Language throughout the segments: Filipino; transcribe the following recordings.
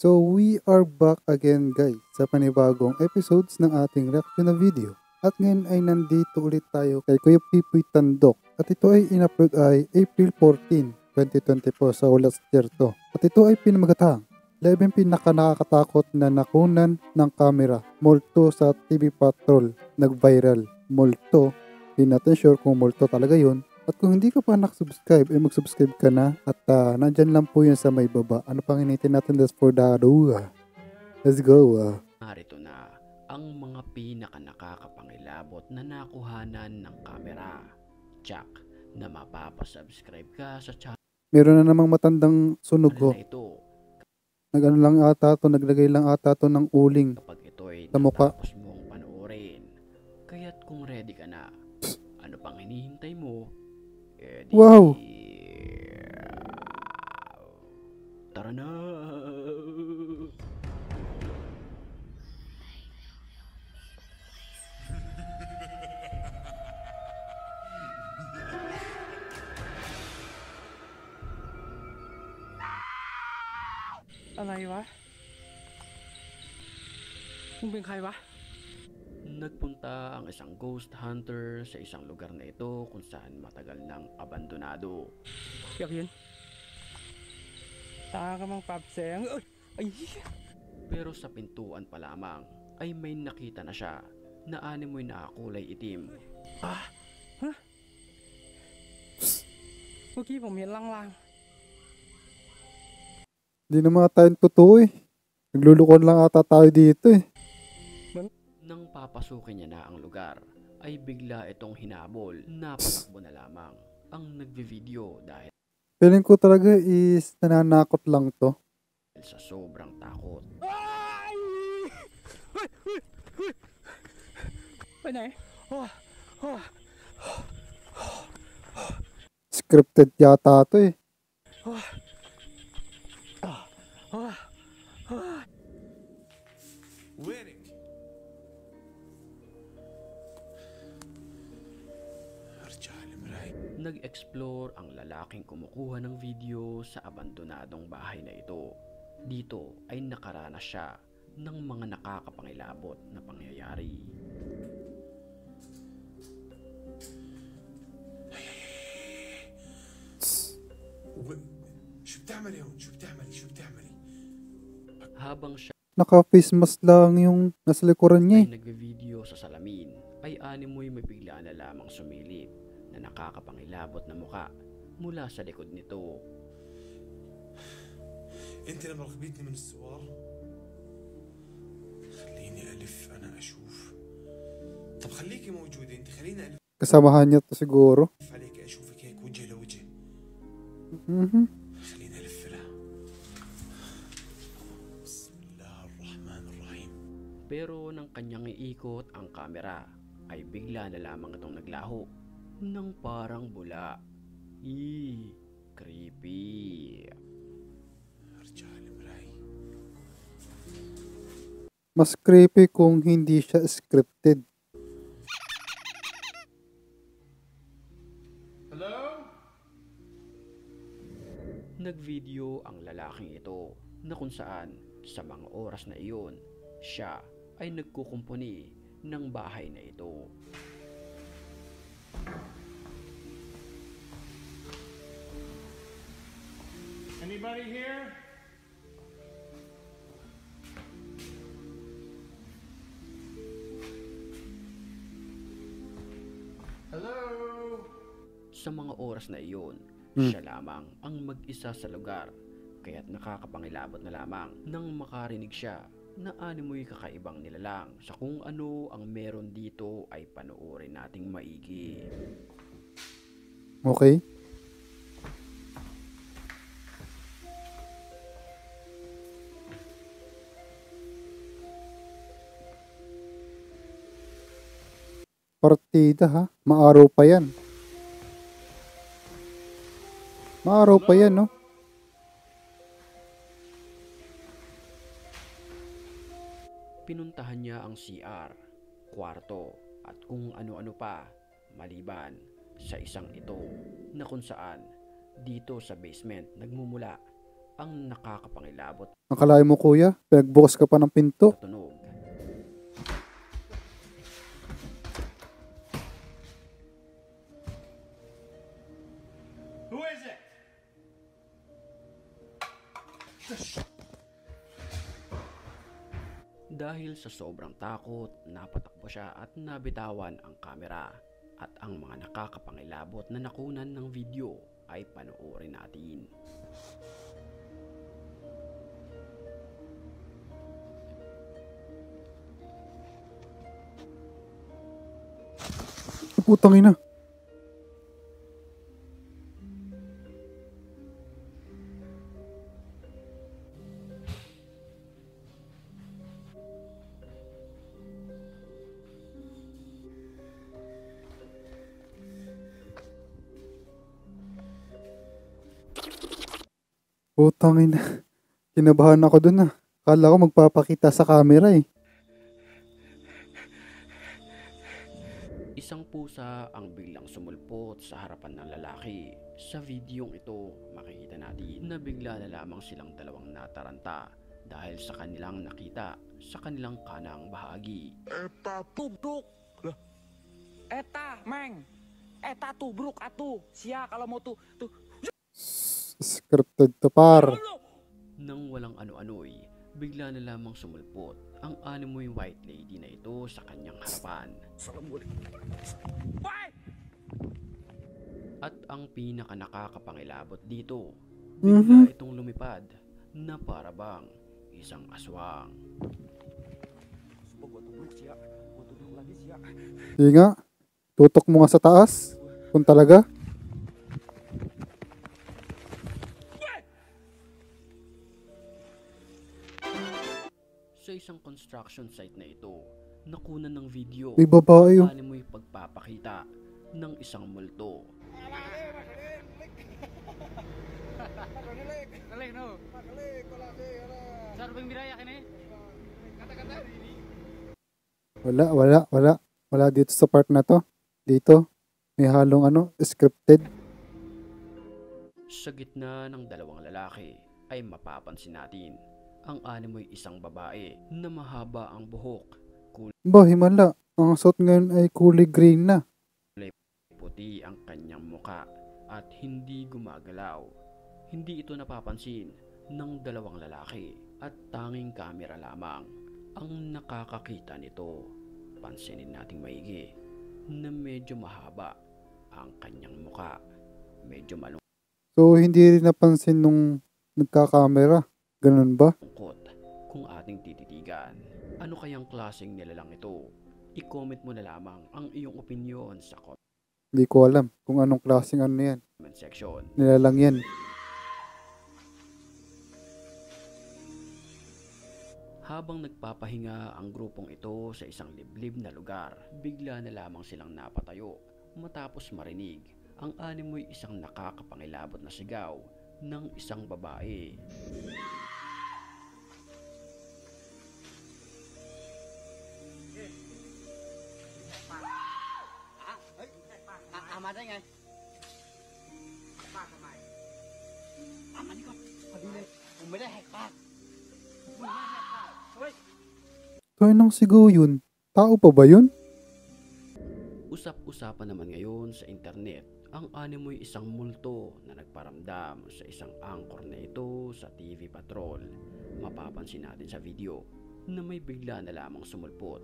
So we are back again guys sa panibagong episodes ng ating reaction na video. At ngayon ay nandito ulit tayo kay Kuya Pipoy Tandok. At ito ay in-upload ay April 14, 2024 sa last year to. At ito ay pinamagatang 11 nakakatakot na nakunan ng kamera. Multo sa TV Patrol. Nag-viral. Multo. Hindi natin sure kung multo talaga yun. At kung hindi ka pa nakasubscribe, ay mag-subscribe ka na. At nandyan lang po yun sa may baba. Ano pang hinitin natin? Let's for the Let's go. Narito na ang mga nakakapangilabot na nakuhanan ng kamera. Check na mapapasubscribe ka sa channel Meron na namang matandang sunog na ito. Nag-ano lang ata to, naglagay lang ata to ng uling Kapag ito ay sa mukha. natapos mong panoorin. Kaya't kung ready ka na, ano pang hinihintay mo? Wow! Tara na!อะไรวะมึงเป็นใครวะ Nagpunta ang isang ghost hunter sa isang lugar na ito kung saan matagal nang abandonado. อยากเห็นตากำลังปรับแสงไอ้เหี้ย Pero sa pintuan pa lamang ay may nakita na siya na animoy nakakulay itim. เมื่อกี้ผมเห็นลาง Hindi na mga tayong totoo eh. Naglulukon lang ata tayo dito eh. Nang papasukin niya na ang lugar, ay bigla itong hinabol na patakbo na lamang ang nagvi-video dahil Feeling ko talaga is nananakot lang to. sa sobrang takot. ไปไหน Scripted yata to eh. وينك؟ رجال مراي. Nag-explore ang lalaking kumukuha ng video sa abandonadong bahay na ito. Dito ay nakaranas siya ng mga nakakapangilabot na pangyayari. شو بتعملي هون؟ شو بتعملي؟ Habang siya Naka-face mask lang yung nasa likuran niya eh. ay nagvi-video sa salamin, ay animoy mabiglaan na lamang sumilip na nakakapangilabot na muka mula sa likod nito. انت لما رغبتني من السوار خليني الف انا اشوف. طب خليكي موجوده انت، خليني الف Kasamahan niya to siguro. عليك اشوفك هيك وجه لوجه. خليني الف لها. بسم الله الرحمن الرحيم. Pero nang kanyang iikot ang kamera, ay bigla na lamang itong naglaho ng parang bula. Creepy. رجال مراي. Mas creepy kung hindi siya scripted. Hello? Nagvideo ang lalaking ito na kung saan sa mga oras na iyon, siya ay nagkukumpuni ng bahay na ito. Anybody here? Hello? Sa mga oras na iyon, siya lamang ang mag-isa sa lugar, kaya't nakakapangilabot na lamang nang makarinig siya na animoy kakaibang nilalang. Sa kung ano ang meron dito ay panoorin nating maigi. Okay? Partida ha? Maaraw pa yan. Maaraw pa yan no? Pinuntahan niya ang CR, kwarto at kung ano-ano pa maliban sa isang ito na kung saan dito sa basement nagmumula ang nakakapangilabot Akalain mo kuya, pinagbukas ka pa ng pinto. na tunog. Who is it? Dahil sa sobrang takot, napatakbo siya at nabitawan ang kamera. At ang mga nakakapangilabot na nakunan ng video ay panoorin natin. Putang ina. Putang ina. Kinabahan ako dun ah. Kala ko magpapakita sa camera eh. Isang pusa ang biglang sumulpot sa harapan ng lalaki. Sa videong ito, makikita natin na bigla na lamang silang dalawang nataranta dahil sa kanilang nakita sa kanilang kanang bahagi. Eta tubruk. Lah. Eta, Meng. Eta tubruk atuh. Sia kalau mau tuh. Scripted to par. Nang walang ano-ano'y, bigla na lamang sumulpot ang animoy white lady na ito sa kanyang harapan. At ang pinaka nakakapangilabot dito, bigla itong lumipad na parabang isang aswang. Sige nga. Tutok mo nga sa taas. Kung talaga. Sa isang construction site na ito, nakunan ng video May babae oh. ang animoy pagpapakita ng isang multo. Wala dito sa part na to. Dito, may halong scripted. Sa gitna ng dalawang lalaki ay mapapansin natin ang animoy isang babae na mahaba ang buhok, Ba, himala. Ang suot ngayon ay kulay green na. puti ang kanyang muka at hindi gumagalaw. Hindi ito napapansin ng dalawang lalaki at tanging kamera lamang ang nakakakita nito. Pansinin nating maigi na medyo mahaba ang kanyang muka. Medyo So, hindi rin napansin nung nagkakamera. Ganun ba? malungkot kung ating tititigan. Ano kayang klaseng nilalang ito? I-comment mo na lamang ang iyong opinion sa Hindi ko alam kung anong klaseng yan. comment section. Nilalang yan. Habang nagpapahinga ang grupong ito sa isang liblib na lugar, bigla na lamang silang napatayo matapos marinig ang animoy isang nakakapangilabot na sigaw ng isang babae. So, anong sigaw yun? Tao pa ba yun? Usap-usapan naman ngayon sa internet ang animoy isang multo na nagparamdam sa isang angkor na ito sa TV Patrol. Mapapansin natin sa video na may bigla na lamang sumulpot.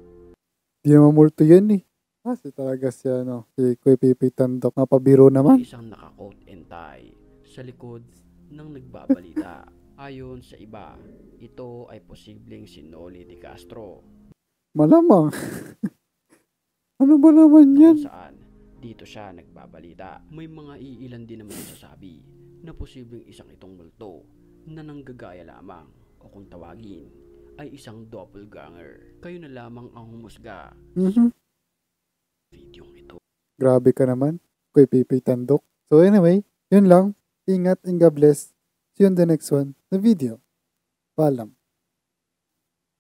Di mamulto yan eh. Kasi talaga siya si Kuya Pipi Tandok. Napabiro naman. May isang naka-coat and tie sa likod ng nagbabalita. Ayon sa iba, ito ay posibleng si Noli De Castro. Malamang. Ano ba naman yan? Kung saan dito siya nagbabalita. May mga iilan din naman nagsasabi na posibleng isang itong multo na nanggagaya lamang o kung tawagin ay isang doppelganger. Kayo na lamang ang humusga sa videong ito. Grabe ka naman. Kuya Pipi Tandok. So anyway, yun lang. Ingat and God bless. See you on the next one na video. Paalam.